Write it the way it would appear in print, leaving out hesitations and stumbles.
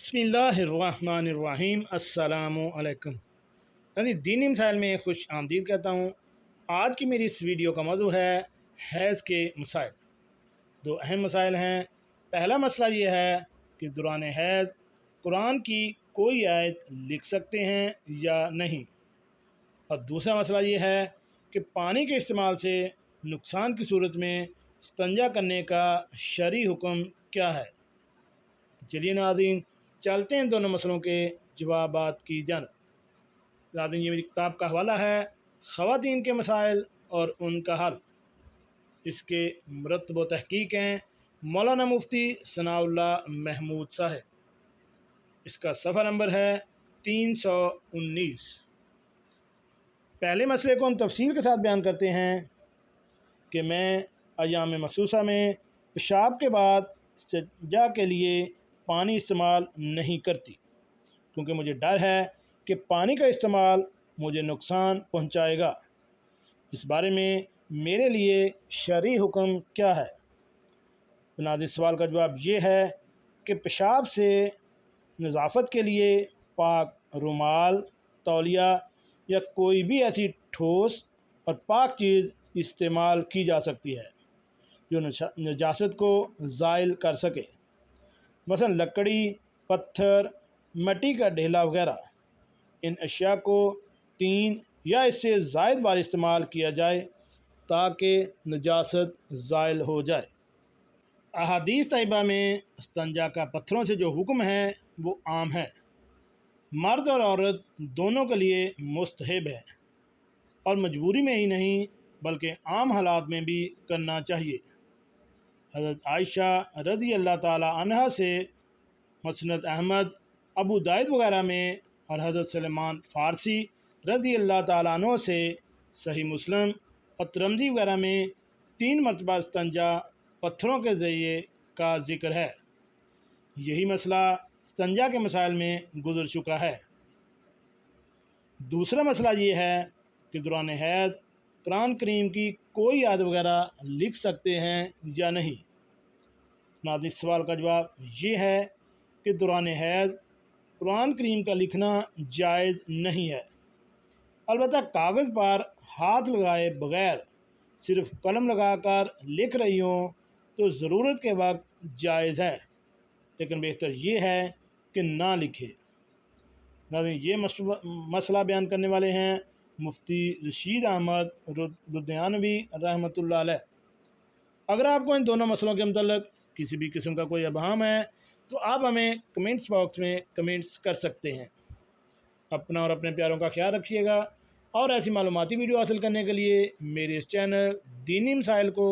बिस्मिल्लाहिर्रहमानिर्रहीम अस्सलामु अलैकुम। दीनी मिसाइल में खुश आमदीद कहता हूँ। आज की मेरी इस वीडियो का मौजू है हैज़ के मसाइल। दो अहम मसाइल हैं। पहला मसला ये है कि दौरान हैज़ कुरान की कोई आयत लिख सकते हैं या नहीं, और दूसरा मसला ये है कि पानी के इस्तेमाल से नुकसान की सूरत में इस्तंजा करने का शरई हुक्म क्या है। चलिए नाज़रीन, चलते हैं दोनों मसलों के जवाबात की जानब। नाज़रीन, ये मेरी किताब का हवाला है ख़वातीन के मसाइल और उनका हल। इसके मुरत्तब व तहकीक हैं मौलाना मुफ्ती सनाउल्लाह महमूद साहब। इसका सफ़ा नंबर है 319। पहले मसले को हम तफसील के साथ बयान करते हैं कि मैं अयाम मखसूसा में पेशाब के बाद इस्तिंजा के लिए पानी इस्तेमाल नहीं करती, क्योंकि मुझे डर है कि पानी का इस्तेमाल मुझे नुकसान पहुंचाएगा। इस बारे में मेरे लिए शरई हुक्म क्या है। नाज़रीन, सवाल का जवाब ये है कि पेशाब से नज़ाफ़त के लिए पाक रुमाल, तौलिया या कोई भी ऐसी ठोस और पाक चीज़ इस्तेमाल की जा सकती है जो नजासत को ज़ाइल कर सके। मसलन लकड़ी, पत्थर, मिट्टी का ढेला वगैरह। इन अशिया को 3 या इससे ज़ायद बार इस्तेमाल किया जाए ताकि नजासत ज़ाइल हो जाए। अहादीस तैयबा में इस्तंजा का पत्थरों से जो हुक्म है वो आम है, मर्द और औरत दोनों के लिए मुस्तहब है, और मजबूरी में ही नहीं बल्कि आम हालात में भी करना चाहिए। हज़रत आयशा रज़ी अल्लाह ताला अन्हा से मुस्नद अहमद, अबू दाऊद वगैरह में, और हज़रत सलमान फ़ारसी रज़ी अल्लाह ताला अन्हु से सही मुस्लिम और तिरमिज़ी वगैरह में 3 मरतबा इस्तंजा पत्थरों के ज़रिए का ज़िक्र है। यही मसला इस्तंजा के मसाइल में गुज़र चुका है। दूसरा मसला ये है कि दौरान हैज़ कुरान करीम की कोई आयत वगैरह लिख सकते हैं या नहीं। नाज़रीन, सवाल का जवाब ये है कि दौरान हैज़ कुरान करीम का लिखना जायज़ नहीं है। अलबत्ता कागज़ पर हाथ लगाए बग़ैर सिर्फ़ कलम लगाकर लिख रही हों तो ज़रूरत के वक्त जायज़ है, लेकिन बेहतर ये है कि ना लिखे। नाज़रीन, ये मसला बयान करने वाले हैं मुफ्ती रशीद अहमद लुधियानवी रहमतुल्लाह अलैह। अगर आपको इन दोनों मसलों के मतलब किसी भी किस्म का कोई अबहम है तो आप हमें कमेंट्स बॉक्स में कमेंट्स कर सकते हैं। अपना और अपने प्यारों का ख्याल रखिएगा, और ऐसी मालूमाती वीडियो हासिल करने के लिए मेरे इस चैनल दीनी मसाइल को